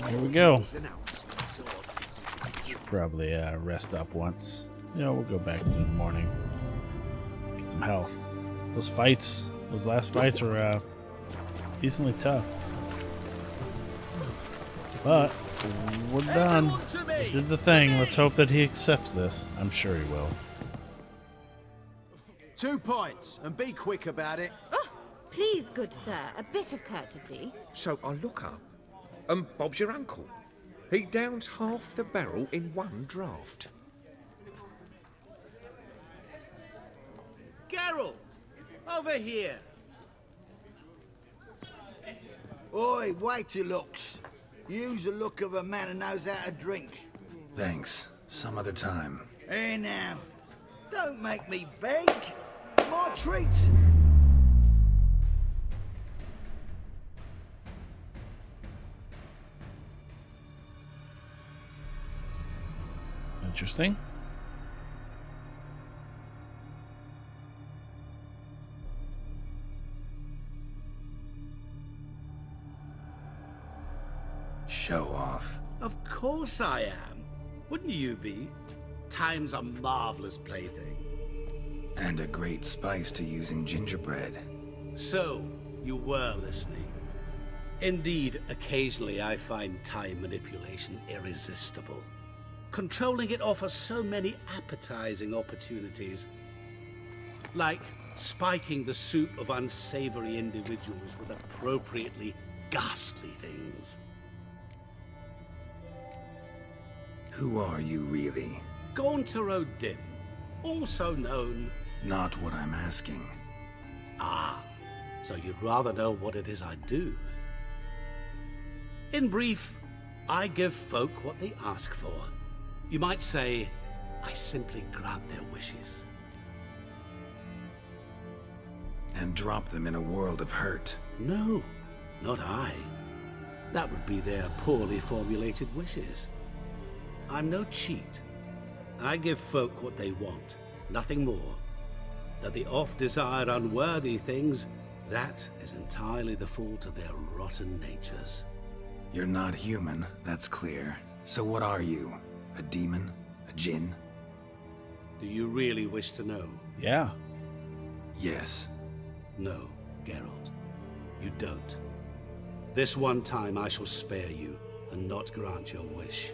Here we go. Should probably rest up once. You know, we'll go back in the morning. Get some health. Those last fights were decently tough. But we're done. We did the thing. Let's hope that he accepts this. I'm sure he will. 2 points, and be quick about it. Oh, please, good sir, a bit of courtesy. So I look up, and Bob's your uncle. He downs half the barrel in one draught. Geralt, over here. Oi, wait your looks. Use the look of a man who knows how to drink. Thanks. Some other time. Hey now, don't make me beg. My treats. Interesting. Show off. Of course I am. Wouldn't you be? Time's a marvelous plaything. And a great spice to use in gingerbread. So, you were listening. Indeed, occasionally I find time manipulation irresistible. Controlling it offers so many appetizing opportunities. Like spiking the soup of unsavory individuals with appropriately ghastly things. Who are you, really? Gaunter O'Dim, also known... Not what I'm asking. Ah, so you'd rather know what it is I do. In brief, I give folk what they ask for. You might say, I simply grant their wishes. And drop them in a world of hurt. No, not I. That would be their poorly formulated wishes. I'm no cheat. I give folk what they want, nothing more. That they oft desire unworthy things, that is entirely the fault of their rotten natures. You're not human, that's clear. So what are you? A demon? A djinn? Do you really wish to know? Yeah. Yes. No, Geralt. You don't. This one time I shall spare you, and not grant your wish.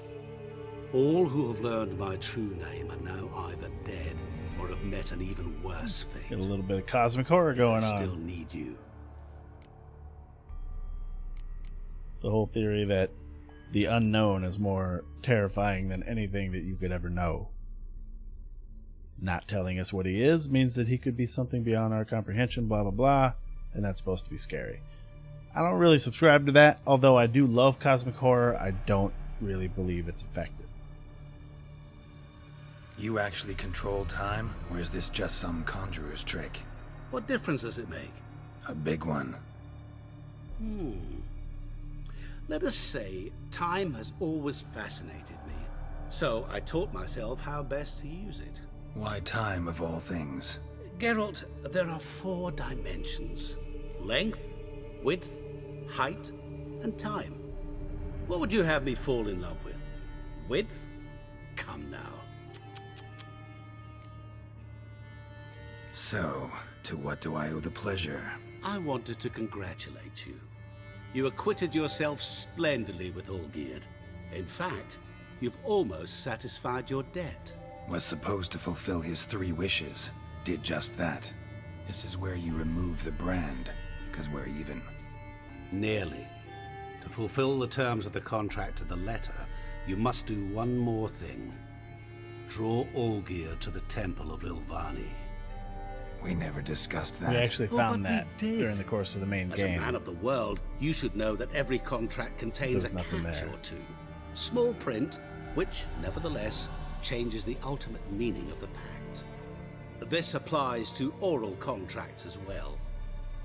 All who have learned my true name are now either dead or have met an even worse fate. Get a little bit of cosmic horror going I on. still need you. The whole theory that the unknown is more terrifying than anything that you could ever know. Not telling us what he is means that he could be something beyond our comprehension, blah, blah, blah, and that's supposed to be scary. I don't really subscribe to that, although I do love cosmic horror. I don't really believe it's effective. You actually control time, or is this just some conjurer's trick? What difference does it make? A big one. Let us say time has always fascinated me, so I taught myself how best to use it. Why time, of all things? Geralt, there are 4 dimensions. Length, width, height, and time. What would you have me fall in love with? Width? Come now. So, to what do I owe the pleasure? I wanted to congratulate you. You acquitted yourself splendidly with Olgierd. In fact, you've almost satisfied your debt. Was supposed to fulfill his 3 wishes. Did just that. This is where you remove the brand, because we're even. Nearly. To fulfill the terms of the contract to the letter, you must do one more thing. Draw Olgierd to the Temple of Lilvani. We never discussed that. We actually found but we that did. during the course of the main As game. a man of the world, you should know that every contract contains There's a nothing catch there. or two. Small print, which, nevertheless, changes the ultimate meaning of the pact. This applies to oral contracts as well.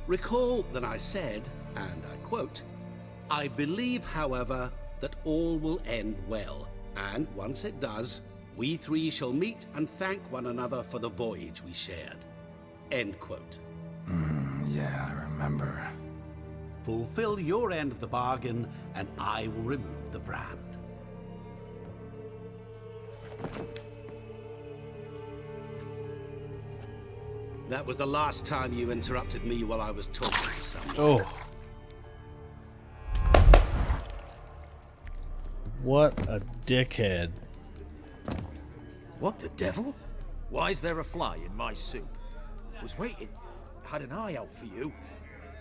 Recall that I said, and I quote, "I believe, however, that all will end well, and once it does, we 3 shall meet and thank one another for the voyage we shared." End quote. Yeah, I remember. Fulfill your end of the bargain, and I will remove the brand. That was the last time you interrupted me while I was talking to someone. Oh. What a dickhead. What the devil? Why is there a fly in my soup? Was waiting. Had an eye out for you.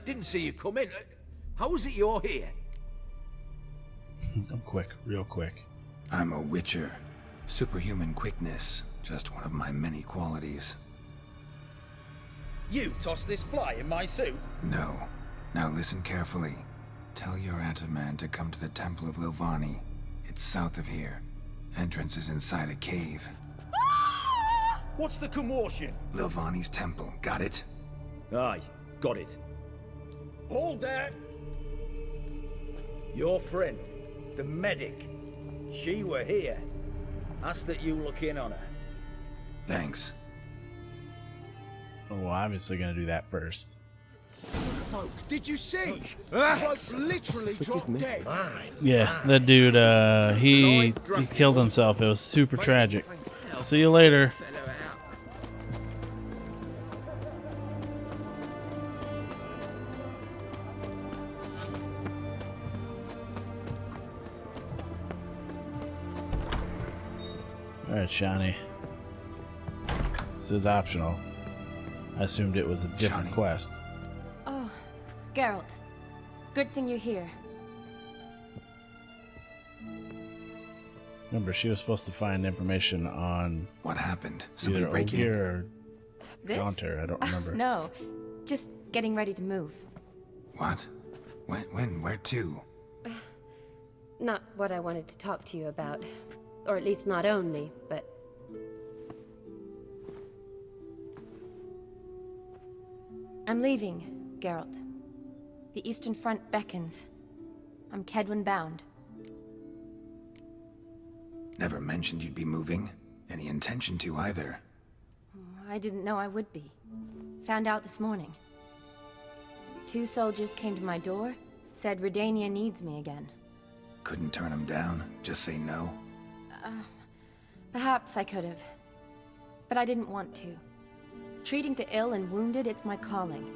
Didn't see you come in. How is it you're here? I'm quick, real quick. I'm a witcher. Superhuman quickness, just one of my many qualities. You tossed this fly in my soup? No. Now listen carefully. Tell your Ataman to come to the Temple of Lilvani. It's south of here. Entrance is inside a cave. What's the commotion? Lilvani's temple, got it? Aye, got it. Hold there! Your friend, the medic. She were here. Ask that you look in on her. Thanks. Well, obviously gonna do that first. Folk, did you see? Bloke literally dropped dead. Yeah, that dude, he killed himself. It was super tragic. See you later. Alright, Shani. This is optional. I assumed it was a different Shani. quest. Oh, Geralt. Good thing you're here. Remember, she was supposed to find information on What happened? Somebody either break in? Ogier or This? Gaunter. I don't remember. No, just getting ready to move. What? When? Where to? Not what I wanted to talk to you about. Or at least not only, but... I'm leaving, Geralt. The Eastern Front beckons. I'm Kedwin bound. Never mentioned you'd be moving. Any intention to either. I didn't know I would be. Found out this morning. 2 soldiers came to my door, said Redania needs me again. Couldn't turn him down? Just say no? Perhaps I could have. But I didn't want to. Treating the ill and wounded, it's my calling.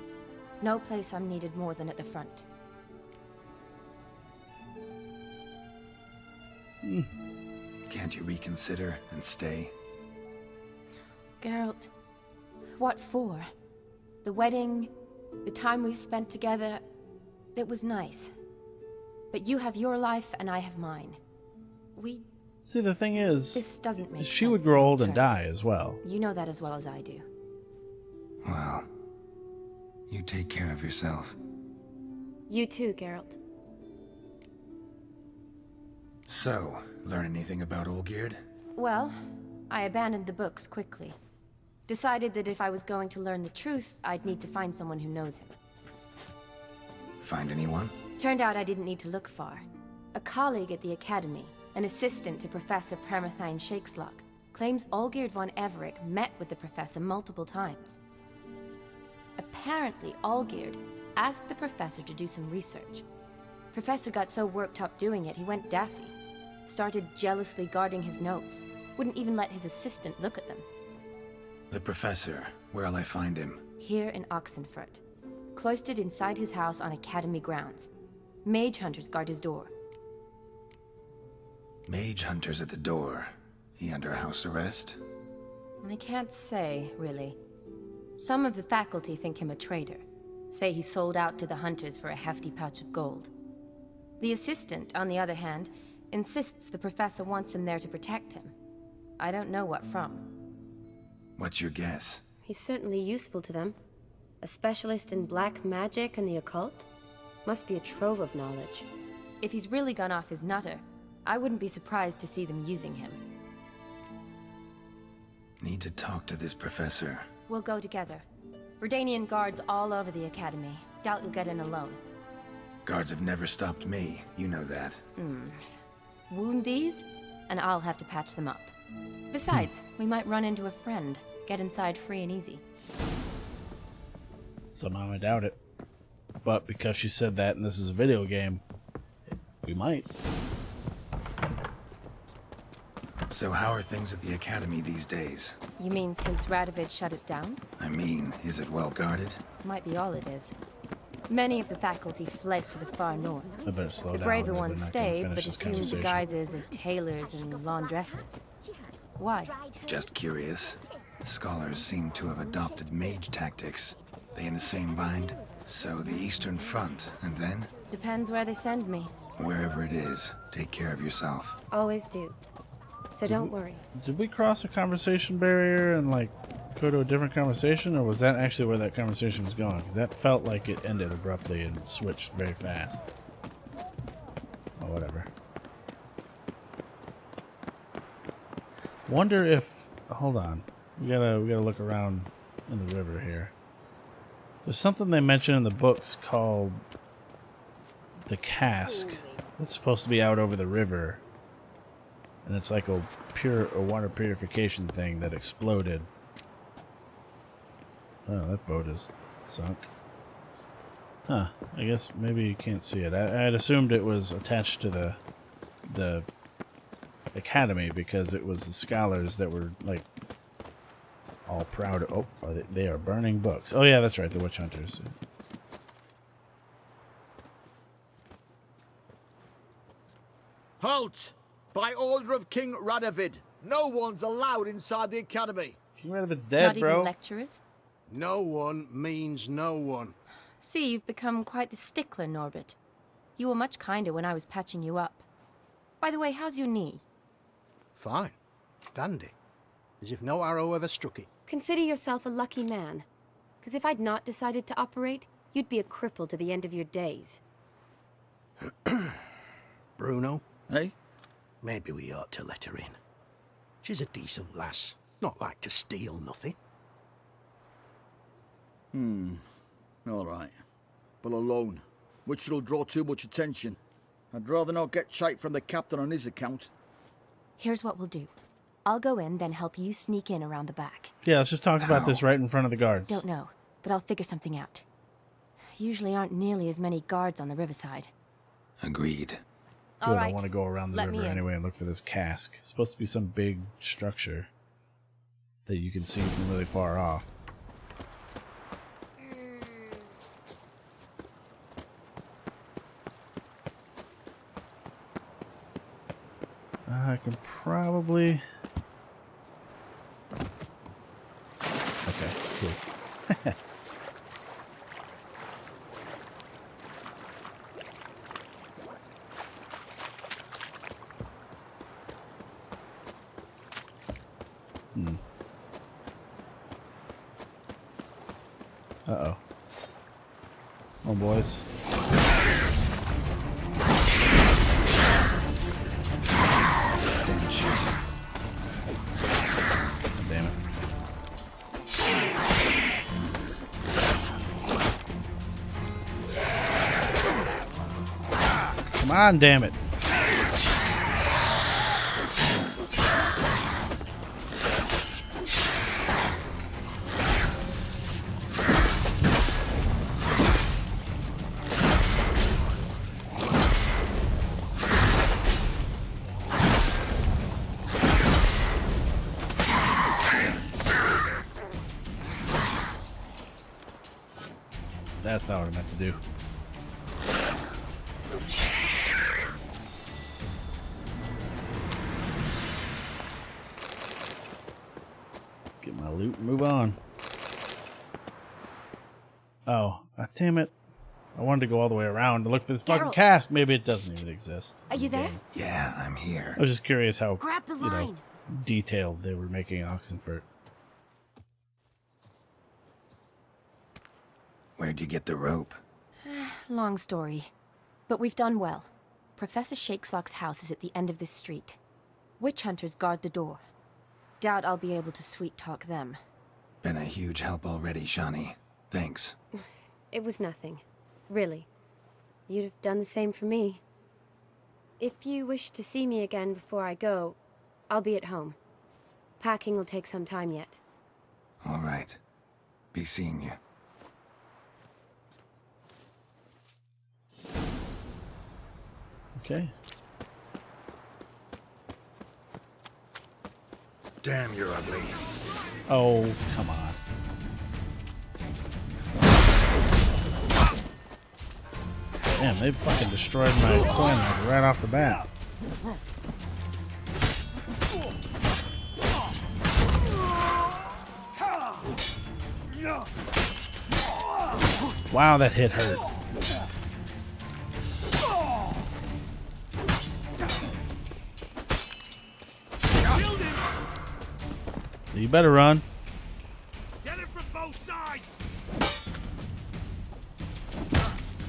No place I'm needed more than at the front. Can't you reconsider and stay? Geralt, what for? The wedding, the time we've spent together, it was nice. But you have your life and I have mine. See, the thing is, This doesn't make she would sense grow old and long-term. die as well. You know that as well as I do. Well, you take care of yourself. You too, Geralt. So, learn anything about Olgierd? Well, I abandoned the books quickly. Decided that if I was going to learn the truth, I'd need to find someone who knows him. Find anyone? Turned out I didn't need to look far. A colleague at the Academy, an assistant to Professor Permathine Shakeslock, claims Olgierd von Everec met with the professor multiple times. Apparently, Olgierd asked the professor to do some research. Professor got so worked up doing it, he went daffy. Started jealously guarding his notes. Wouldn't even let his assistant look at them. The professor. Where'll I find him? Here in Oxenfurt. Cloistered inside his house on Academy grounds. Mage hunters guard his door. Mage hunters at the door. He under house arrest? I can't say, really. Some of the faculty think him a traitor. Say he sold out to the hunters for a hefty pouch of gold. The assistant, on the other hand, insists the professor wants him there to protect him. I don't know what from. What's your guess? He's certainly useful to them. A specialist in black magic and the occult? Must be a trove of knowledge. If he's really gone off his nutter, I wouldn't be surprised to see them using him. Need to talk to this professor. We'll go together. Redanian guards all over the Academy. Doubt you'll get in alone. Guards have never stopped me, you know that. Wound these, and I'll have to patch them up. Besides, we might run into a friend. Get inside free and easy. Somehow I doubt it. but because she said that and this is a video game, we might. So how are things at the Academy these days? You mean since Radovid shut it down? I mean, is it well guarded? Might be all it is. Many of the faculty fled to the far north. I better slow The down. braver or we're ones not gonna stayed, finish but this assumed the conversation. guises of tailors and laundresses. Why? Just curious. Scholars seem to have adopted mage tactics. They in the same bind? So the Eastern Front, and then? Depends where they send me. Wherever it is, take care of yourself. Always do. So don't worry. Did we cross a conversation barrier and like go to a different conversation, or was that actually where that conversation was going? Because that felt like it ended abruptly and switched very fast. Oh, whatever. Wonder if. Hold on. We gotta look around in the river here. There's something they mention in the books called the cask. It's supposed to be out over the river, and it's like a water purification thing that exploded. Oh, that boat is sunk. Huh. I guess maybe you can't see it. I had assumed it was attached to the academy because it was the scholars that were like all proud of. Oh, they are burning books. Oh yeah, that's right, the witch hunters. Halt! By order of King Radovid, no one's allowed inside the academy. King Radovid's dead, Not bro. even lecturers? No one means no one. See, you've become quite the stickler, Norbert. You were much kinder when I was patching you up. By the way, how's your knee? Fine. Dandy. As if no arrow ever struck it. Consider yourself a lucky man. Because if I'd not decided to operate, you'd be a cripple to the end of your days. Bruno, eh? Maybe we ought to let her in. She's a decent lass. Not like to steal nothing. All right. But alone, which will draw too much attention. I'd rather not get shite from the captain on his account. Here's what we'll do. I'll go in, then help you sneak in around the back. Yeah, let's just talk about this right in front of the guards. Don't know, but I'll figure something out. Usually aren't nearly as many guards on the riverside. Agreed. Good, All right. I want to go around the Let me river in. anyway and look for this cask. It's supposed to be some big structure that you can see from really far off. I can probably... Okay, cool. Uh-oh. Oh, boys. Damn it. Come on, damn it. That's not what I meant to do. Let's get my loot and move on. Oh, damn it. I wanted to go all the way around to look for this fucking Geralt. cast. Maybe it doesn't even exist. Are you there? Yeah, I'm here. I was just curious how Grab the you know, line. detailed they were making Oxenfurt. Where'd you get the rope? Long story. But we've done well. Professor Shakeslock's house is at the end of this street. Witch hunters guard the door. Doubt I'll be able to sweet-talk them. Been a huge help already, Shani. Thanks. It was nothing. Really. You'd have done the same for me. If you wish to see me again before I go, I'll be at home. Packing will take some time yet. All right. Be seeing you. Okay. Damn, you're ugly. Oh, come on. Damn, they fucking destroyed my coin like right off the bat. Wow, that hit hurt. You better run. Get it from both sides.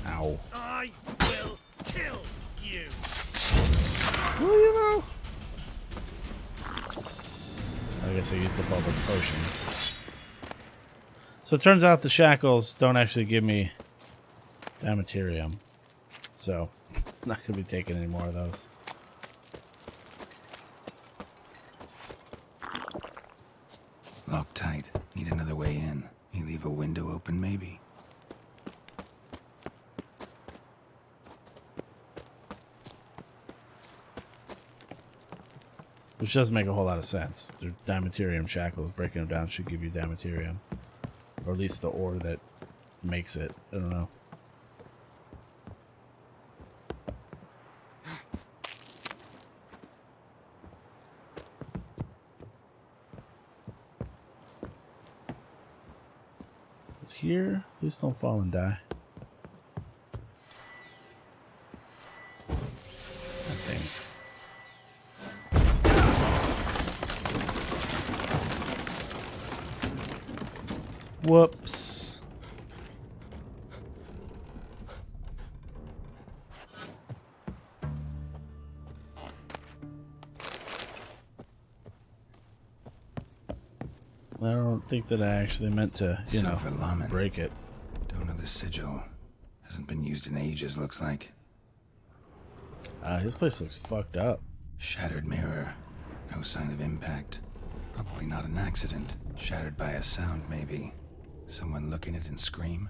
Ow. I will kill you. Will you though? I guess I used up all those potions. So it turns out the shackles don't actually give me Damaterium. So I'm not gonna be taking any more of those. Locked tight. Need another way in. You leave a window open, maybe? Which doesn't make a whole lot of sense. They're Damaterium shackles. Breaking them down should give you Damaterium. Or at least the ore that makes it. I don't know. Here, please don't fall and die. God dang it. Whoops. I don't think that I actually meant to, you know, Silver Laman. break it. Don't know the sigil. Hasn't been used in ages, looks like. His place looks fucked up. Shattered mirror. No sign of impact. Probably not an accident. Shattered by a sound, maybe. Someone looking at it and scream.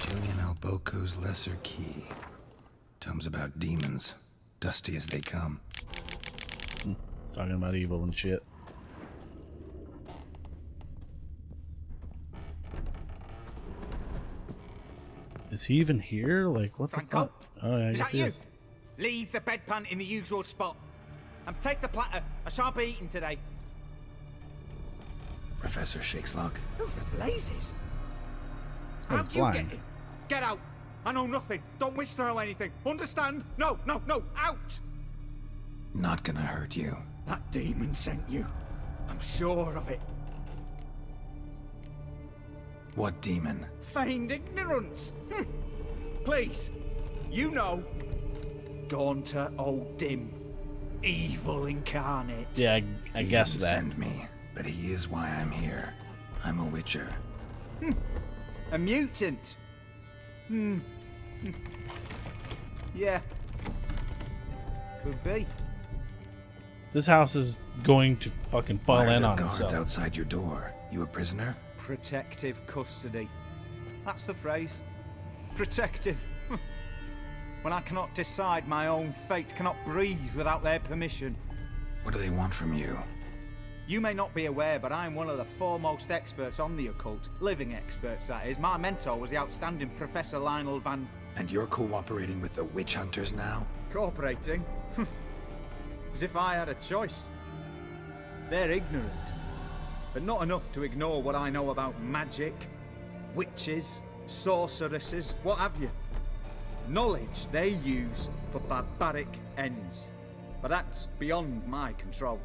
Julian Alboco's Lesser Key. Tomes about demons. Dusty as they come. Talking about evil and shit. Is he even here? Like, what Franco? the fuck? Oh, yeah, I Is guess that he you? is. Leave the bedpan in the usual spot. And take the platter. I shan't be eating today. Professor Shakeslock. Who the blazes? I was How'd you blind. get in? Get out. I know nothing. Don't wish to know anything. Understand? No, no, no. Out. Not gonna hurt you. That demon sent you. I'm sure of it. What demon? Feigned ignorance. Please. You know. Gaunter O'Dim. Evil incarnate. Yeah, I He guess didn't that. send me, but he is why I'm here. I'm a witcher. A mutant. Yeah. Could be. This house is going to fucking fall Why are in there on guards itself. outside your door? You a prisoner? Protective custody. That's the phrase. Protective. When I cannot decide my own fate, cannot breathe without their permission. What do they want from you? You may not be aware, but I'm one of the foremost experts on the occult. Living experts, that is. My mentor was the outstanding Professor Lionel Van... And you're cooperating with the witch hunters now? Cooperating? As if I had a choice. They're ignorant. But not enough to ignore what I know about magic, witches, sorceresses, what have you. Knowledge they use for barbaric ends. But that's beyond my control.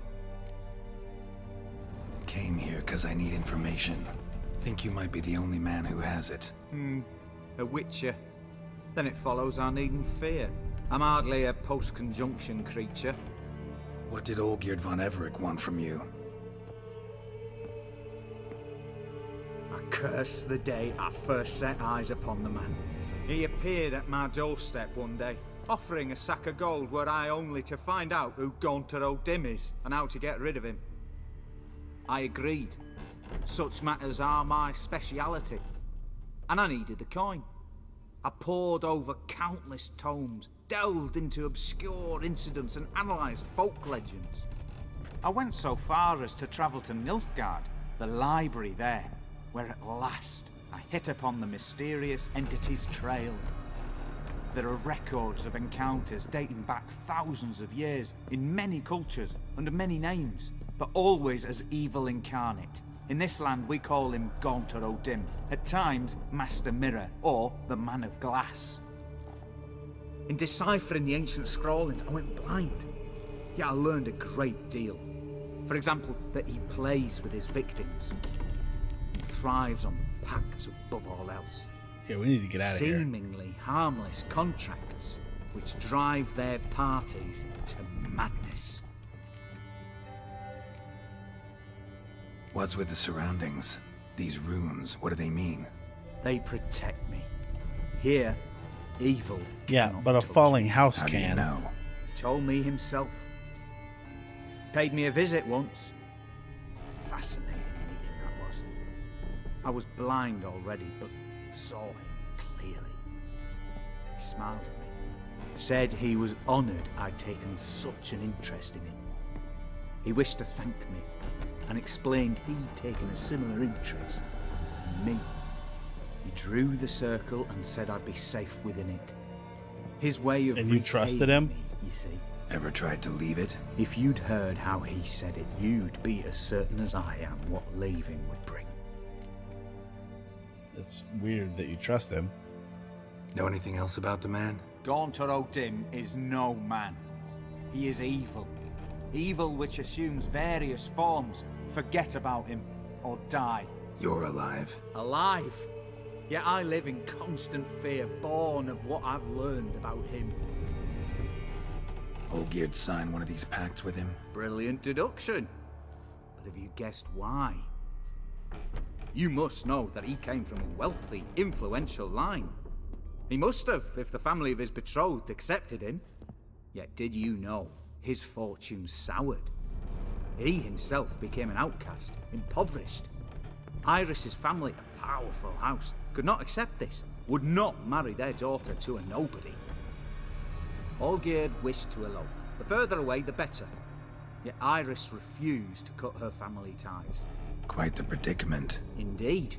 Came here because I need information. Think you might be the only man who has it. A witcher. Then it follows I needn't fear. I'm hardly a post-conjunction creature. What did Olgierd von Everec want from you? I curse the day I first set eyes upon the man. He appeared at my doorstep one day, offering a sack of gold were I only to find out who Gaunter O'Dim is and how to get rid of him. I agreed. Such matters are my speciality. And I needed the coin. I pored over countless tomes, delved into obscure incidents and analysed folk legends. I went so far as to travel to Nilfgaard, the library there, where at last I hit upon the mysterious entity's trail. There are records of encounters dating back thousands of years in many cultures under many names, but always as evil incarnate. In this land we call him Gaunter O'Dim, at times Master Mirror or the Man of Glass. In deciphering the ancient scrawlings I went blind, yet I learned a great deal. For example, that he plays with his victims and thrives on the pacts above all else. Yeah, we need to get out of here. Seemingly harmless contracts which drive their parties to madness. What's with the surroundings? These runes, what do they mean? They protect me. Here, evil. Yeah, cannot but a touch falling me. house How do you can. know? Told me himself. Paid me a visit once. Fascinating meeting that was. I was blind already, but saw him clearly. He smiled at me. Said he was honoured I'd taken such an interest in him. He wished to thank me and explained he'd taken a similar interest in me. He drew the circle and said I'd be safe within it. His way of And you trusted him? repaying me, you see. Ever tried to leave it? If you'd heard how he said it, you'd be as certain as I am what leaving would bring. It's weird that you trust him. Know anything else about the man? Gaunter O'Dim is no man. He is evil. Evil which assumes various forms. Forget about him, or die. You're alive. Alive! Yet I live in constant fear, born of what I've learned about him. Olgierd signed one of these pacts with him? Brilliant deduction. But have you guessed why? You must know that he came from a wealthy, influential line. He must have, if the family of his betrothed accepted him. Yet did you know his fortune soured? He himself became an outcast, impoverished. Iris's family, a powerful house, could not accept this, would not marry their daughter to a nobody. Olgierd wished to elope. The further away, the better. Yet Iris refused to cut her family ties. Quite the predicament. Indeed.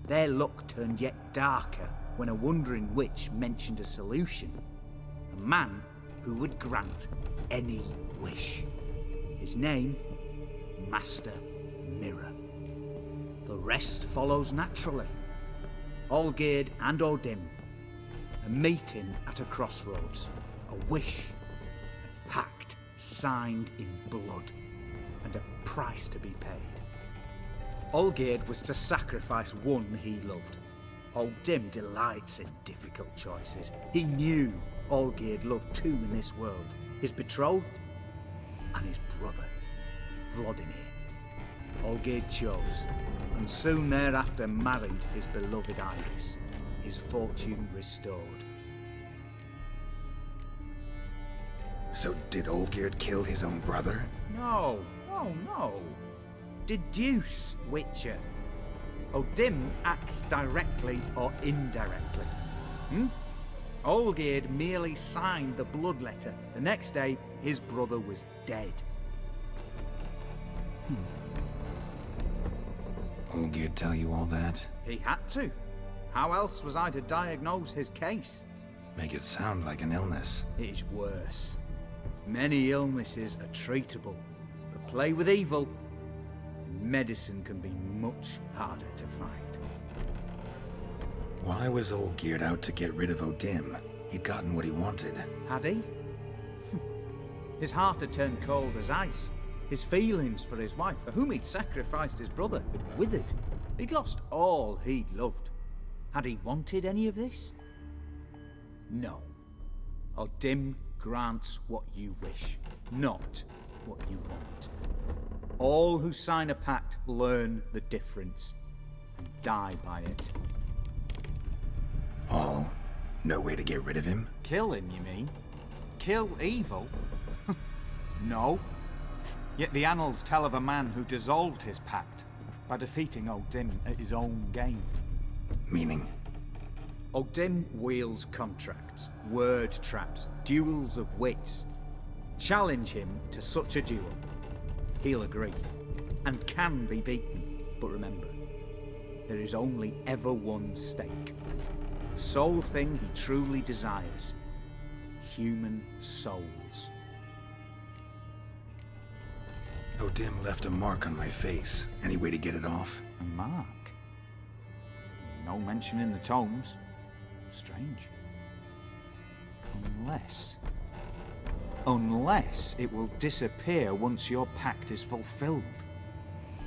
Their luck turned yet darker when a wandering witch mentioned a solution. A man who would grant any wish. His name, Master Mirror. The rest follows naturally. Olgierd and O'Dim. A meeting at a crossroads. A wish. A pact signed in blood. And a price to be paid. Olgierd was to sacrifice one he loved. O'Dim delights in difficult choices. He knew Olgierd loved two in this world. His betrothed and his brother, Vladimir. Olgierd chose, and soon thereafter married his beloved Iris, his fortune restored. So did Olgierd kill his own brother? No. Deduce, Witcher. O'Dim acts directly or indirectly. Olgierd merely signed the blood letter. The next day, his brother was dead. Olgierd tell you all that? He had to. How else was I to diagnose his case? Make it sound like an illness. It is worse. Many illnesses are treatable, but play with evil, and medicine can be much harder to find. Why was Olgierd out to get rid of O'Dim? He'd gotten what he wanted. Had he? His heart had turned cold as ice. His feelings for his wife, for whom he'd sacrificed his brother, had withered. He'd lost all he'd loved. Had he wanted any of this? No. O'Dim grants what you wish, not what you want. All who sign a pact learn the difference and die by it. All? No way to get rid of him? Kill him, you mean? Kill evil? No. Yet the annals tell of a man who dissolved his pact by defeating O'Dim at his own game. Meaning? O'Dim wields contracts, word traps, duels of wits. Challenge him to such a duel. He'll agree, and can be beaten. But remember, there is only ever one stake. The sole thing he truly desires. Human souls. O'Dim left a mark on my face. Any way to get it off? A mark? No mention in the tomes. Strange. Unless it will disappear once your pact is fulfilled.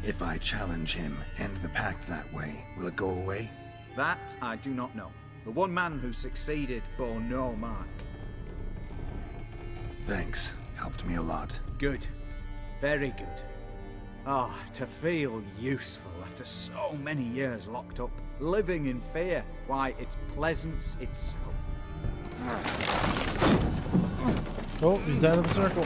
If I challenge him, end the pact that way, will it go away? That I do not know. The one man who succeeded bore no mark. Thanks. Helped me a lot. Good. Very good. Ah, to feel useful after so many years locked up, living in fear. Why, it's pleasance itself. Oh, he's out of the circle.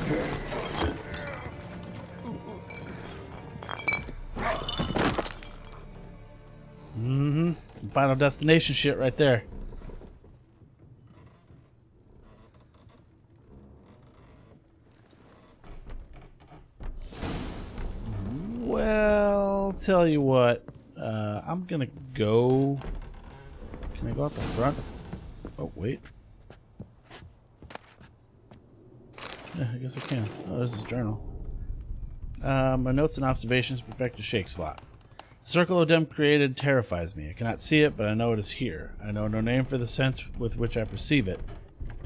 Mm-hmm. Some Final Destination shit right there. Well, tell you what. I'm gonna go. Can I go out the front? Oh, wait. Yeah, I guess I can. Oh, this is a journal. My notes and observations perfect a shake slot. The circle O'Dim created terrifies me. I cannot see it, but I know it is here. I know no name for the sense with which I perceive it.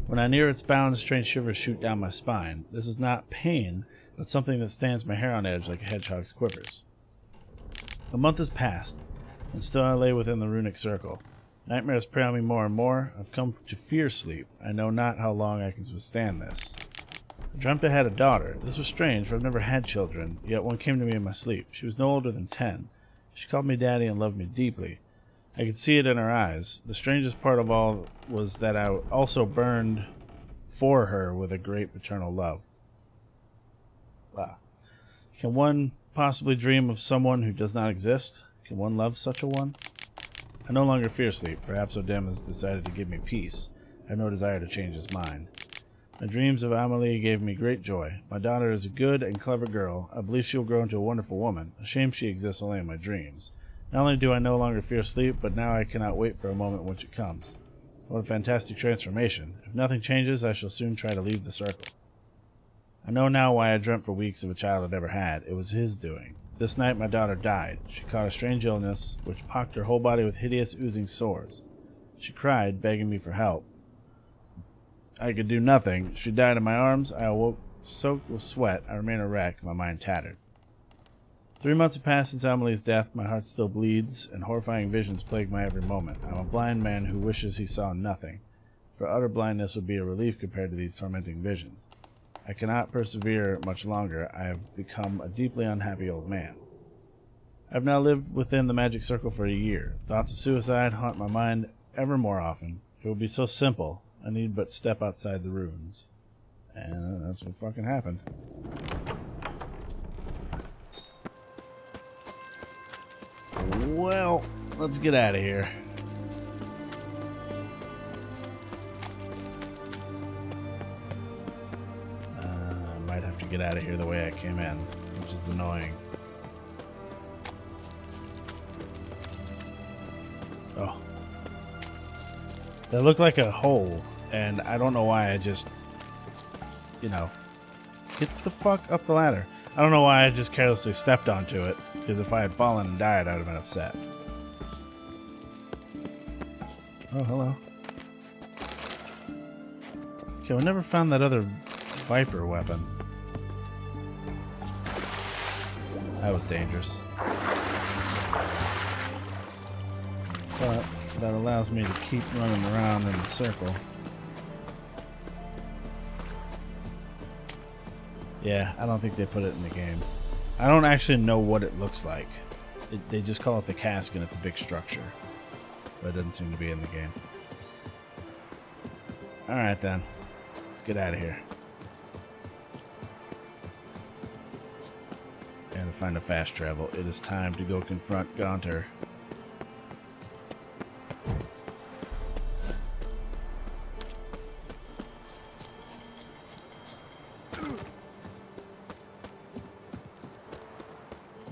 When I near its bounds, strange shivers shoot down my spine. This is not pain, but something that stands my hair on edge like a hedgehog's quivers. A month has passed, and still I lay within the runic circle. Nightmares prey on me more and more. I've come to fear sleep. I know not how long I can withstand this. I dreamt I had a daughter. This was strange, for I've never had children, yet one came to me in my sleep. She was no older than 10. She called me daddy and loved me deeply. I could see it in her eyes. The strangest part of all was that I also burned for her with a great paternal love. Wow. Can one possibly dream of someone who does not exist? Can one love such a one? I no longer fear sleep. Perhaps O'Dim has decided to give me peace. I have no desire to change his mind. My dreams of Amelie gave me great joy. My daughter is a good and clever girl. I believe she will grow into a wonderful woman. A shame she exists only in my dreams. Not only do I no longer fear sleep, but now I cannot wait for a moment when it comes. What a fantastic transformation. If nothing changes, I shall soon try to leave the circle. I know now why I dreamt for weeks of a child I never had. It was his doing. This night my daughter died. She caught a strange illness, which pocked her whole body with hideous oozing sores. She cried, begging me for help. I could do nothing. She died in my arms. I awoke soaked with sweat. I remain a wreck, my mind tattered. 3 months have passed since Amelie's death. My heart still bleeds, and horrifying visions plague my every moment. I'm a blind man who wishes he saw nothing, for utter blindness would be a relief compared to these tormenting visions. I cannot persevere much longer. I have become a deeply unhappy old man. I have now lived within the magic circle for a year. Thoughts of suicide haunt my mind ever more often. It will be so simple. I need but step outside the ruins. And that's what fucking happened. Well, let's get out of here. I might have to get out of here the way I came in, which is annoying. Oh. That looked like a hole, and I don't know why I just, get the fuck up the ladder. I don't know why I just carelessly stepped onto it, because if I had fallen and died, I'd have been upset. Oh, hello. Okay, we never found that other Viper weapon. That was dangerous. But that allows me to keep running around in the circle. Yeah, I don't think they put it in the game. I don't actually know what it looks like. They just call it the cask and it's a big structure. But it doesn't seem to be in the game. Alright then. Let's get out of here. And to find a fast travel, it is time to go confront Gaunter.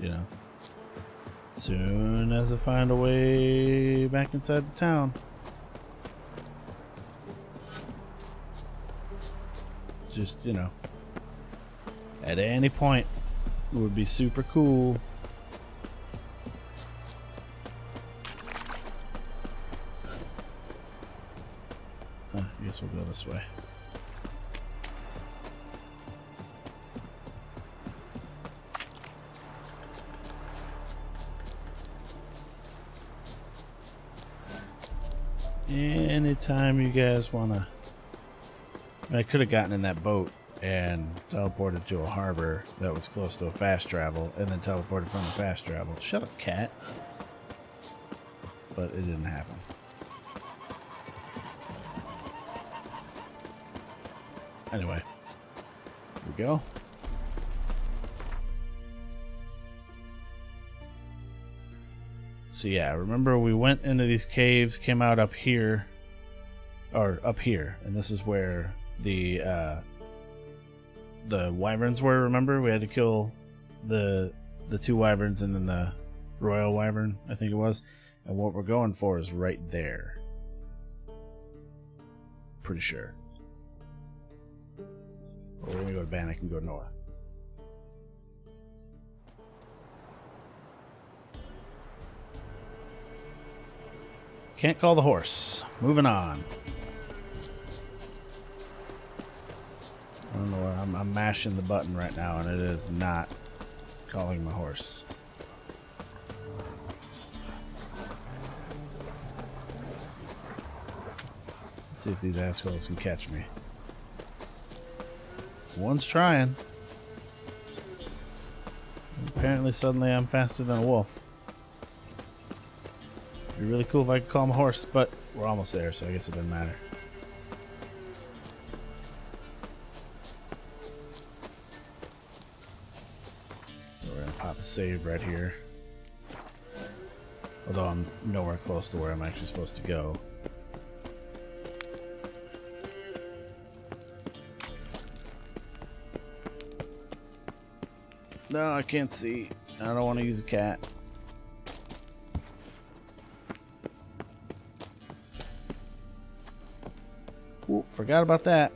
you know, soon as I find a way back inside the town. Just, you know, at any point it would be super cool. I guess we'll go this way. Anytime you guys wanna, I could have gotten in that boat and teleported to a harbor that was close to a fast travel, and then teleported from the fast travel. Shut up, cat. But it didn't happen. Anyway, here we go. So yeah, remember we went into these caves, came out up here, or up here, and this is where the wyverns were. Remember, we had to kill the two wyverns and then the royal wyvern, I think it was. And what we're going for is right there. Pretty sure. We're gonna go to Bannock and go north. Can't call the horse. Moving on. I don't know where I'm mashing the button right now, and it is not calling my horse. Let's see if these assholes can catch me. One's trying. Apparently, suddenly I'm faster than a wolf. It'd be really cool if I could call him a horse, but we're almost there, so I guess it doesn't matter. We're gonna pop a save right here. Although I'm nowhere close to where I'm actually supposed to go. No, I can't see. I don't want to use a cat. Ooh, forgot about that.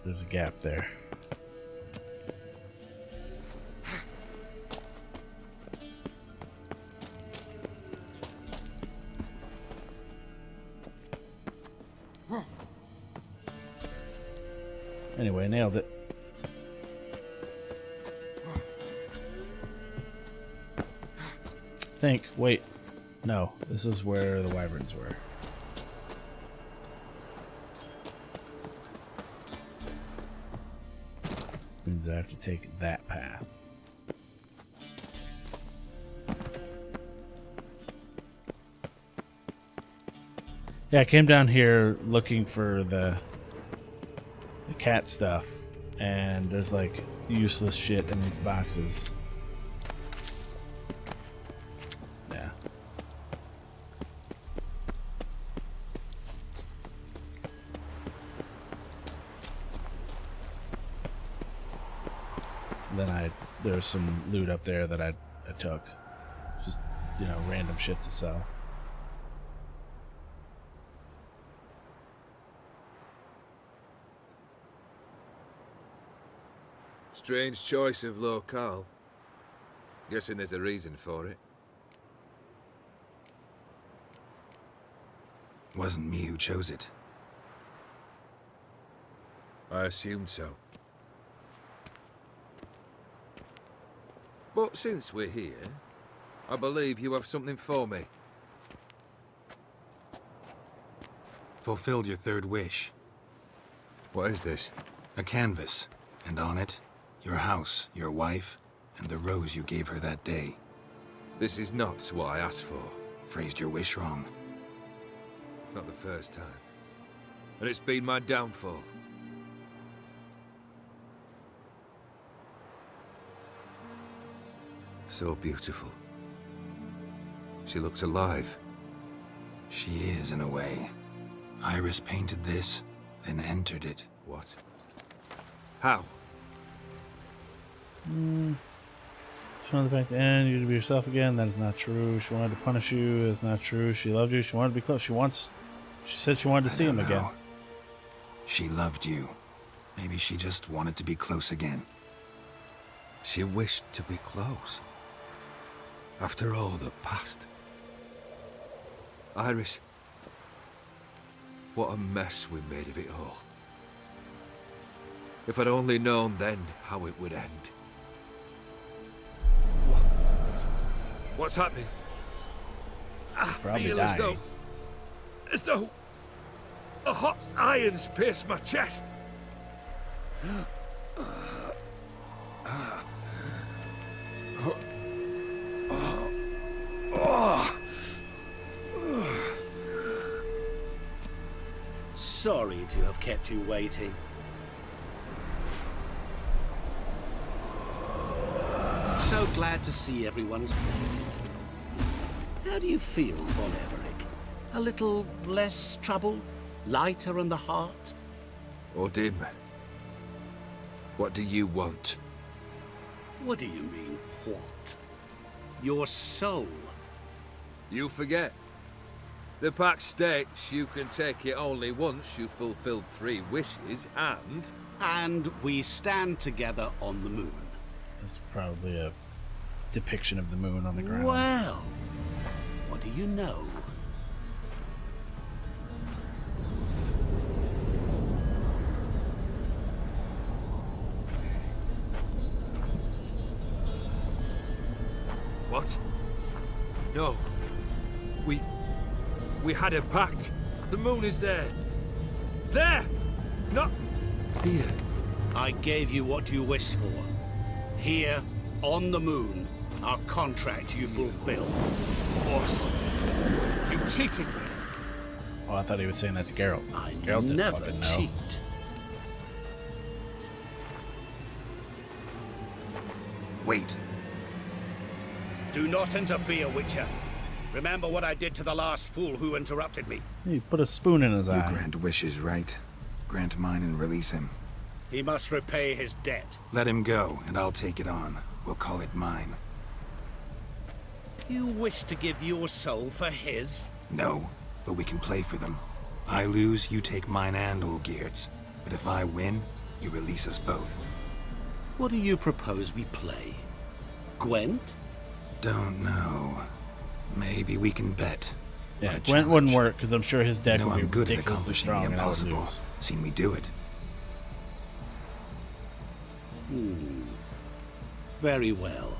There's a gap there. Anyway, nailed it. Wait. No, this is where the wyverns were. Means I have to take that path. Yeah, I came down here looking for the cat stuff, and there's like useless shit in these boxes. Yeah. Then there was some loot up there that I took. Just, you know, random shit to sell. Strange choice of locale. Guessing there's a reason for it. Wasn't me who chose it. I assumed so. But since we're here, I believe you have something for me. Fulfilled your third wish. What is this? A canvas, and on it, your house, your wife, and the rose you gave her that day. This is not what I asked for. Phrased your wish wrong. Not the first time. And it's been my downfall. So beautiful. She looks alive. She is, in a way. Iris painted this, then entered it. What? How? She wanted the pact to end, you to be yourself again. That is not true. She wanted to punish you. That is not true. She loved you. She wanted to be close. She said she wanted to see him again. She loved you. Maybe she just wanted to be close again. She wished to be close. After all the past. Iris, what a mess we made of it all. If I'd only known then how it would end. What's happening? I feel as though a hot iron's pierced my chest. Sorry to have kept you waiting. So glad to see everyone's made it. How do you feel, Von Everett? A little less troubled? Lighter in the heart? Odim, what do you want? What do you mean, what? Your soul. You forget. The pact states you can take it only once you've fulfilled 3 wishes, and... And we stand together on the moon. That's probably a depiction of the moon on the ground. Well, what do you know? What? No. We had a pact. The moon is there. There! Not here. I gave you what you wished for. Here, on the moon, our contract you fulfill. Boss, you cheated me. Oh, I thought he was saying that to Geralt. Geralt didn't never fucking know. cheat. Wait. Do not interfere, Witcher. Remember what I did to the last fool who interrupted me. He put a spoon in his You eye. grant wishes, right? Grant mine and release him. He must repay his debt. Let him go, and I'll take it on. We'll call it mine. You wish to give your soul for his? No, but we can play for them. I lose, you take mine and Olgierd's. But if I win, you release us both. What do you propose we play? Gwent? Don't know. Maybe we can bet. Yeah, Gwent wouldn't work because I'm sure his deck You know would be I'm good at ridiculously accomplishing strong the and I would impossible. lose. Seen me do it. Very well.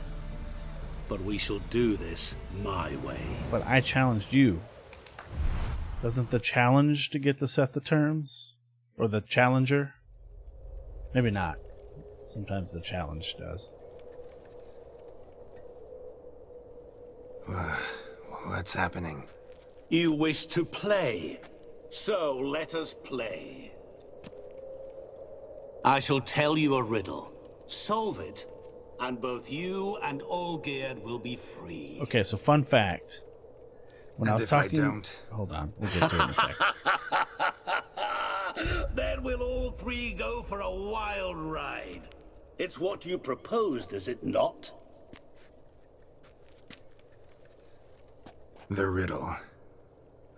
But we shall do this my way. But I challenged you. Doesn't the challenge to get to set the terms? Or the challenger? Maybe not. Sometimes the challenge does. What's happening? You wish to play, so let us play. I shall tell you a riddle. Solve it, and both you and Olgierd will be free. Okay, so fun fact. When And I was if I talking... don't? Hold on, we'll get to it in a second. Then we'll all 3 go for a wild ride. It's what you proposed, is it not? The riddle.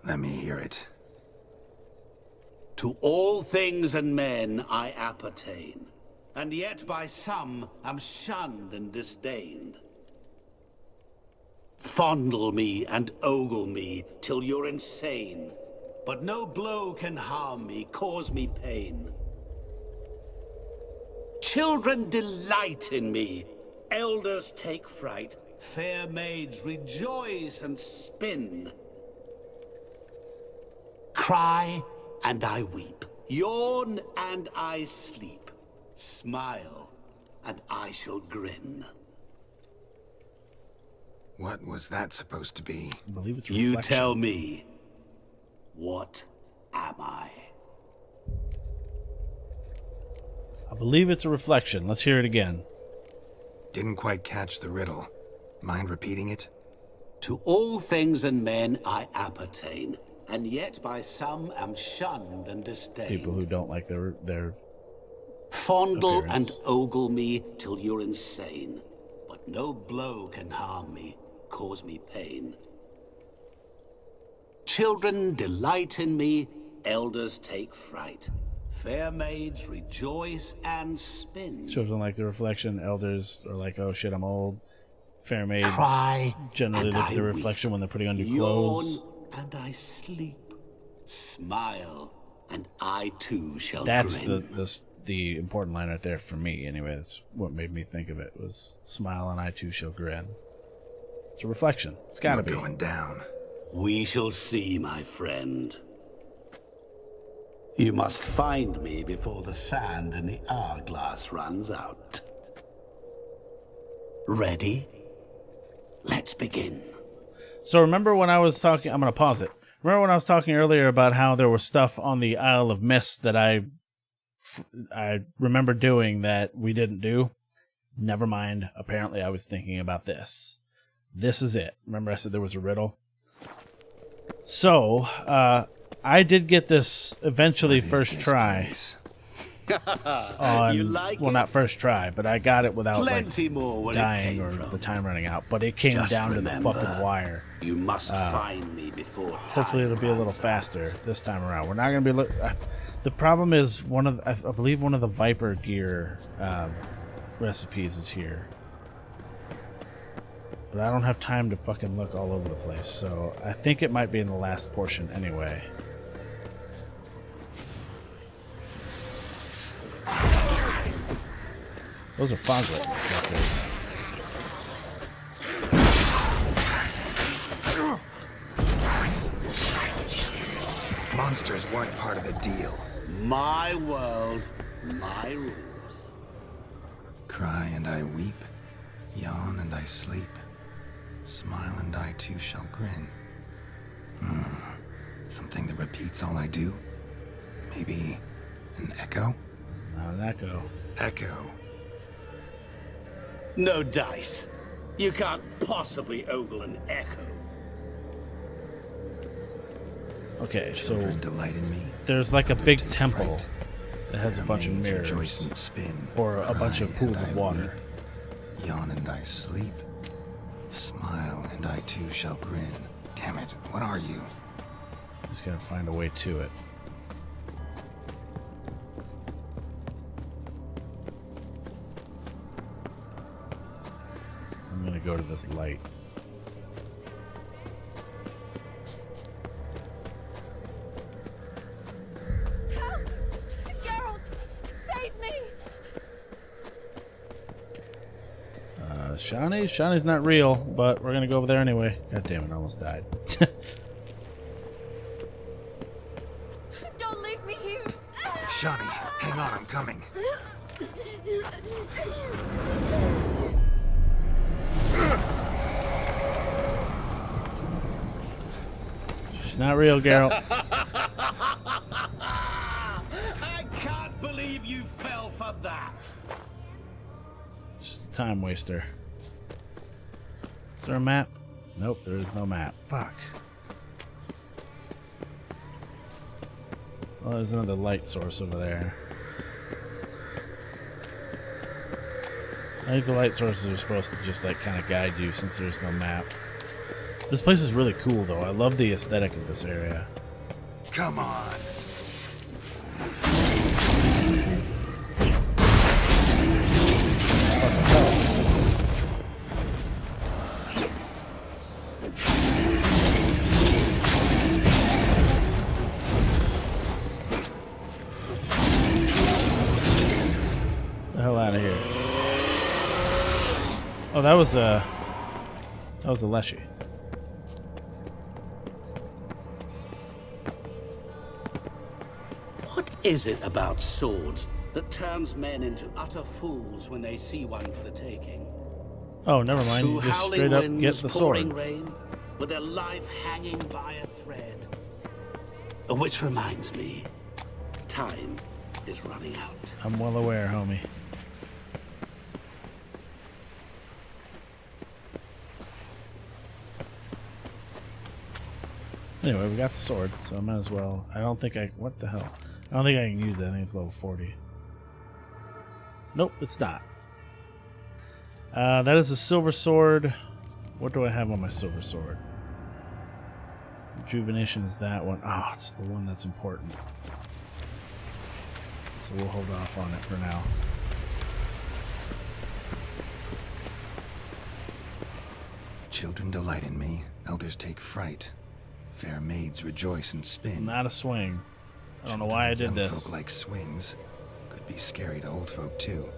Let me hear it. To all things and men I appertain, and yet by some am shunned and disdained. Fondle me and ogle me till you're insane, but no blow can harm me, cause me pain. Children delight in me, elders take fright, fair maids rejoice and spin. Cry and I weep, yawn and I sleep, smile and I shall grin. What was that supposed to be? I believe it's You reflection. tell me, what am I? I believe it's a reflection. Let's hear it again. Didn't quite catch the riddle. Mind repeating it? To all things and men I appertain, and yet by some am shunned and disdained. People who don't like their Fondle and appearance. ogle me till you're insane, but no blow can harm me, cause me pain. Children delight in me, elders take fright. Fair maids rejoice and spin. Children like the reflection. Elders are like, oh shit, I'm old. Fair maids Cry, generally and look at I the weep. reflection when they're putting on new Yawn, clothes. and I sleep. Smile, and I too shall That's grin. the important line right there for me. Anyway, that's what made me think of it. Was smile and I too shall grin. It's a reflection. It's gotta be. Going down. We shall see, my friend. You must find me before the sand in the hourglass runs out. Ready? Let's begin. So remember when I was talking, I'm going to pause it. Remember when I was talking earlier about how there was stuff on the Isle of Mist that I remember doing that we didn't do? Never mind. Apparently I was thinking about this. This is it. Remember I said there was a riddle? So, I did get this eventually first try. On, You like well, it? not first try, but I got it without Plenty more where it dying came or from. the time running out. But it came Just down remember, to the fucking wire. You must find me before Hopefully time it'll be a little runs out. faster this time around. We're not going to be... the problem is I believe one of the Viper gear recipes is here. But I don't have time to fucking look all over the place, so I think it might be in the last portion anyway. Those are Foglet inspectors. Monsters weren't part of the deal. My world, my rules. Cry and I weep, yawn and I sleep, smile and I too shall grin. Something that repeats all I do? Maybe an echo? Not an echo. Echo. No dice. You can't possibly ogle an echo. Okay, so Children delight in me. there's like a Elders big take temple fright. that has a bunch of Maids rejoice mirrors and spin. or a bunch of Cry pools and of I water. weep, yawn and I sleep, smile and I too shall grin. Damn it, what are you? Just gotta find a way to it. I'm gonna go to this light. Help! Geralt! Save me! Shawnee's not real, but we're gonna go over there anyway. God damn it, I almost died. Don't leave me here! Shawnee, hang on, I'm coming. She's not real, Geralt. I can't believe you fell for that. Just a time waster. Is there a map? Nope, there is no map. Fuck. Well, there's another light source over there. I think the light sources are supposed to just like kind of guide you since there's no map. This place is really cool though. I love the aesthetic of this area. Come on. The hell out of here. Oh, that was a Leshy. What is it about swords that turns men into utter fools when they see one for the taking? Oh, never mind. Through You just howling straight up winds, get the pouring sword. rain, with their life hanging by a thread. Which reminds me, time is running out. I'm well aware, homie. Anyway, we got the sword, so I might as well. I don't think I. What the hell? I don't think I can use it. I think it's level 40. Nope, it's not. That is a silver sword. What do I have on my silver sword? Rejuvenation is that one. Oh, it's the one that's important. So we'll hold off on it for now. Children delight in me, elders take fright. Fair maids rejoice and spin. It's not a swing. I don't know why I did Young this. folk like swings. Could be scary to old folk too.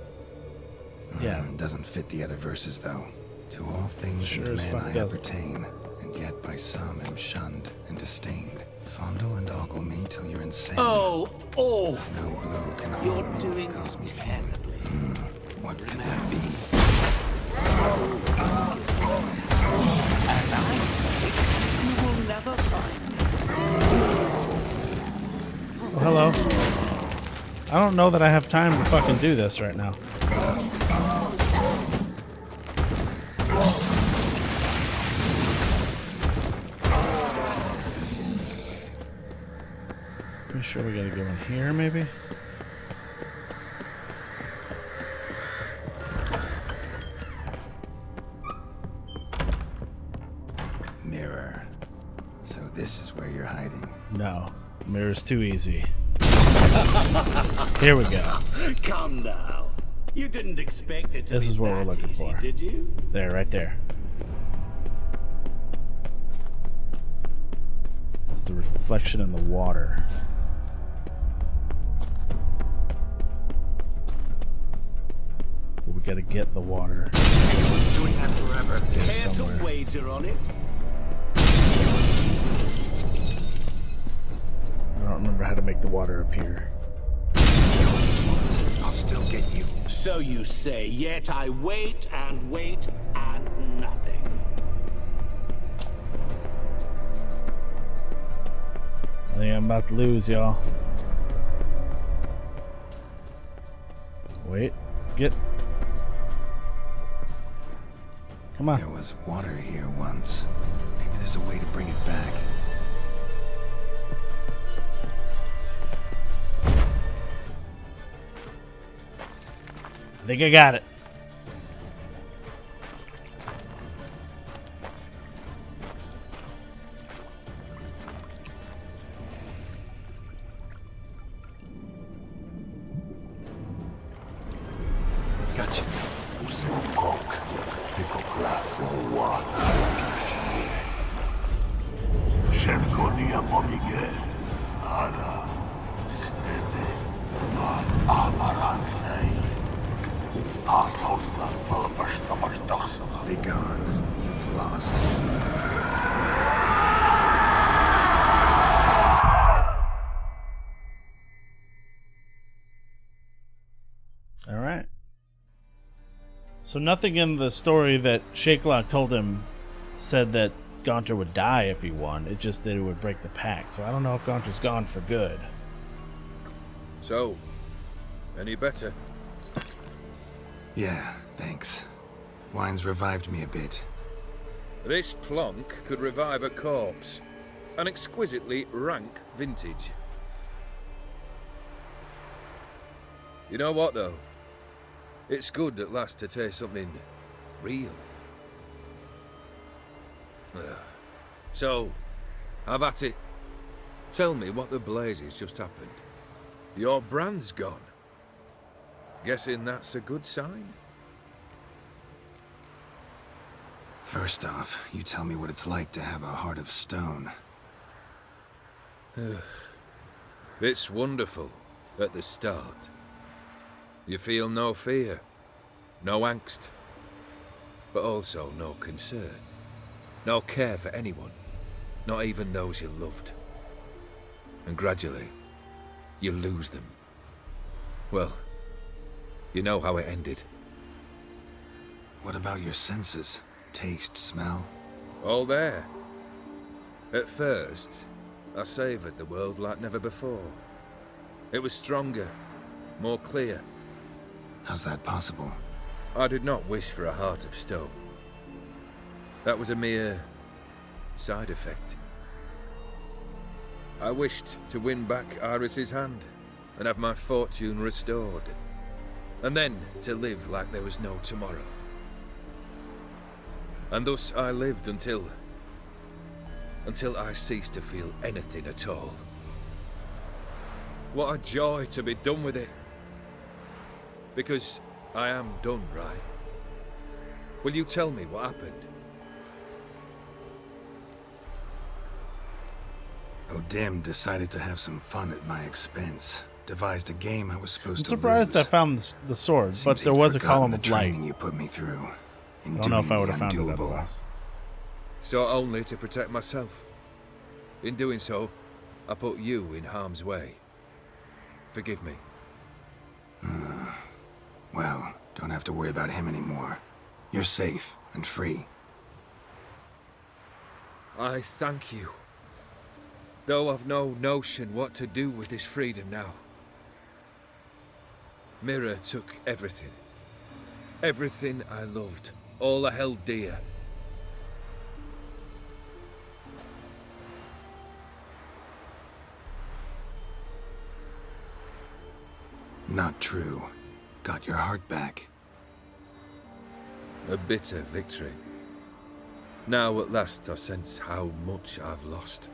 Yeah. Doesn't fit the other verses though. To all things Sure and as men fuck I doesn't. appertain, and yet by some am shunned and disdained. Fondle and ogle me till you're insane. Oh, awful. No blow can harm You're me, doing cause me pain. terribly. What could that be? As I say, you will never find Oh, hello. I don't know that I have time to fucking do this right now. Pretty sure we gotta go in here, maybe? Mirror. So this is where you're hiding. No. Mirror's too easy. Here we go. Come now. You didn't expect it to This be is what we're that looking easy, for. did you? There, right there. It's the reflection in the water. But we gotta get the water. Doing that forever. There Care somewhere. to wager on it? I don't remember how to make the water appear. I'll still get you. So you say, yet I wait and wait and nothing. I think I'm about to lose, y'all. Wait. Get. Come on. There was water here once. Maybe there's a way to bring it back. I think I got it. Gotcha. Be gone. You've lost. All right. So nothing in the story that Shakelock told him said that Gaunter would die if he won. It just that it would break the pact. So I don't know if Gaunter's gone for good. So, any better? Yeah, thanks. Wine's revived me a bit. This plonk could revive a corpse. An exquisitely rank vintage. You know what, though? It's good at last to taste something real. So, have at it. Tell me what the blazes just happened. Your brand's gone. Guessing that's a good sign? First off, you tell me what it's like to have a heart of stone. It's wonderful at the start. You feel no fear, no angst, but also no concern, no care for anyone, not even those you loved. And gradually, you lose them. Well, you know how it ended. What about your senses? Taste, smell? All there. At first, I savoured the world like never before. It was stronger, more clear. How's that possible? I did not wish for a heart of stone. That was a mere side effect. I wished to win back Iris's hand and have my fortune restored. and then to live like there was no tomorrow. And thus I lived until I ceased to feel anything at all. What a joy to be done with it. Because I am done, right? Will you tell me what happened? O'Dim decided to have some fun at my expense. Devised a game I was supposed I'm to surprised lose. I found the sword, but Seems there he'd was a forgotten column the of light. training you put me through. I don't know if I would have found it undoable. otherwise. So only to protect myself. In doing so, I put you in harm's way. Forgive me. Well, don't have to worry about him anymore. You're safe and free. I thank you. Though I've no notion what to do with this freedom now. Mira took everything. Everything I loved. All I held dear. Not true. Got your heart back. A bitter victory. Now at last I sense how much I've lost.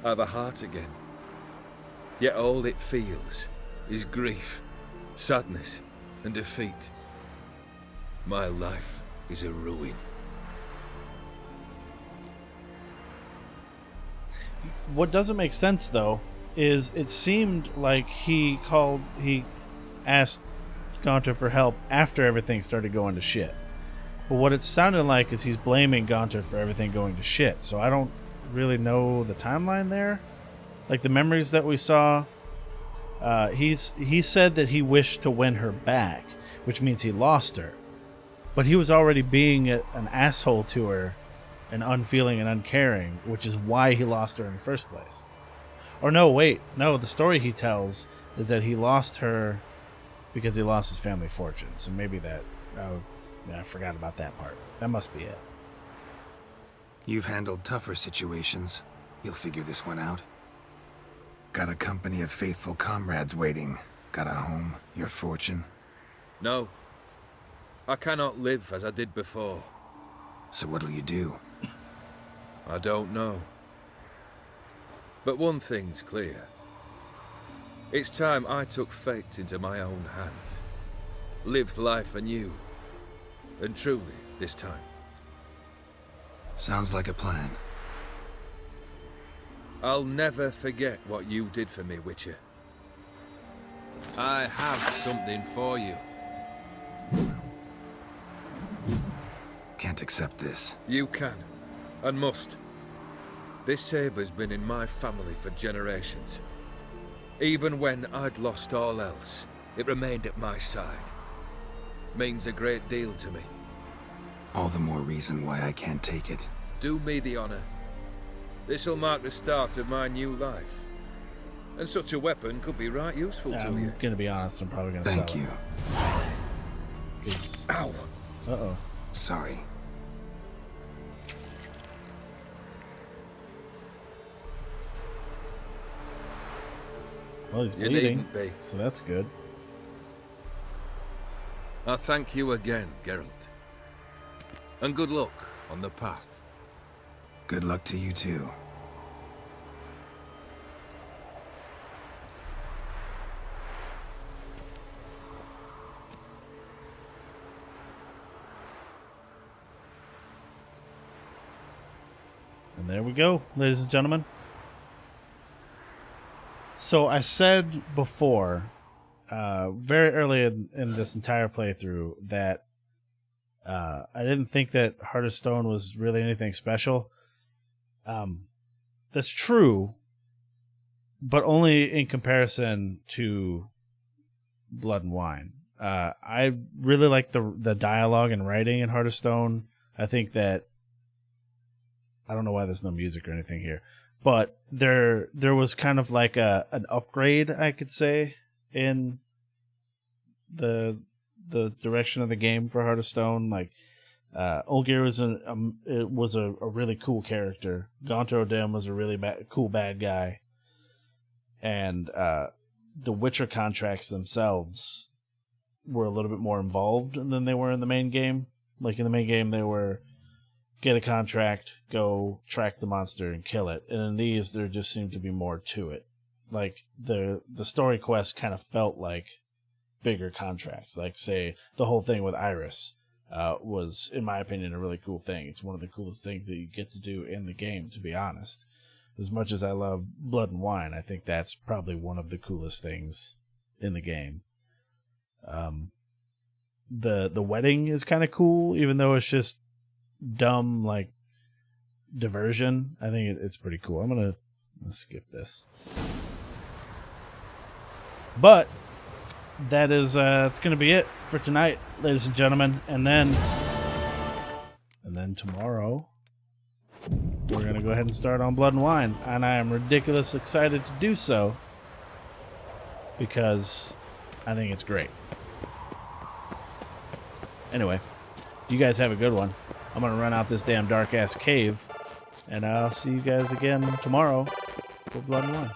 I've a heart again. Yet all it feels is grief, sadness, and defeat. My life is a ruin. What doesn't make sense, though, is it seemed like he asked Gaunter for help after everything started going to shit. But what it sounded like is he's blaming Gaunter for everything going to shit. So I don't really know the timeline there. Like the memories that we saw, he said that he wished to win her back, which means he lost her. But he was already being an asshole to her, and unfeeling and uncaring, which is why he lost her in the first place. Or no, wait, no, the story he tells is that he lost her because he lost his family fortune. So maybe that, I forgot about that part. That must be it. You've handled tougher situations. You'll figure this one out. Got a company of faithful comrades waiting. Got a home, your fortune. No. I cannot live as I did before. So what'll you do? I don't know. But one thing's clear. It's time I took fate into my own hands. Lived life anew. And truly, this time. Sounds like a plan. I'll never forget what you did for me, Witcher. I have something for you. Can't accept this. You can, and must. This sabre's been in my family for generations. Even when I'd lost all else, it remained at my side. Means a great deal to me. All the more reason why I can't take it. Do me the honor. This'll mark the start of my new life. And such a weapon could be right useful to you. I'm gonna be honest, I'm probably gonna sell it. Thank you. Ow! Uh-oh. Sorry. Well, he's You bleeding, needn't be. so that's good. I thank you again, Geralt. And good luck on the path. Good luck to you too. And there we go, ladies and gentlemen. So I said before, very early in this entire playthrough, that I didn't think that Heart of Stone was really anything special. That's true, but only in comparison to Blood and Wine. I really like the dialogue and writing in Heart of Stone. I think that, I don't know why there's no music or anything here, but there was kind of like an upgrade, I could say, in the direction of the game for Heart of Stone. Like Olgierd was a really cool character. Gaunter O'Dim was a really cool bad guy, and the Witcher contracts themselves were a little bit more involved than they were in the main game. Like in the main game, they were get a contract, go track the monster and kill it. And in these, there just seemed to be more to it. Like the story quest kind of felt like bigger contracts. Like say the whole thing with Iris was, in my opinion, a really cool thing. It's one of the coolest things that you get to do in the game, to be honest. As much as I love Blood and Wine, I think that's probably one of the coolest things in the game. The wedding is kind of cool, even though it's just dumb, like, diversion. I think it's pretty cool. I'm gonna skip this. But that is it's gonna be it for tonight, ladies and gentlemen. And then tomorrow we're gonna go ahead and start on Blood and Wine, and I am ridiculously excited to do so because I think it's great. Anyway, you guys have a good one. I'm gonna run out this damn dark ass cave, and I'll see you guys again tomorrow for Blood and Wine.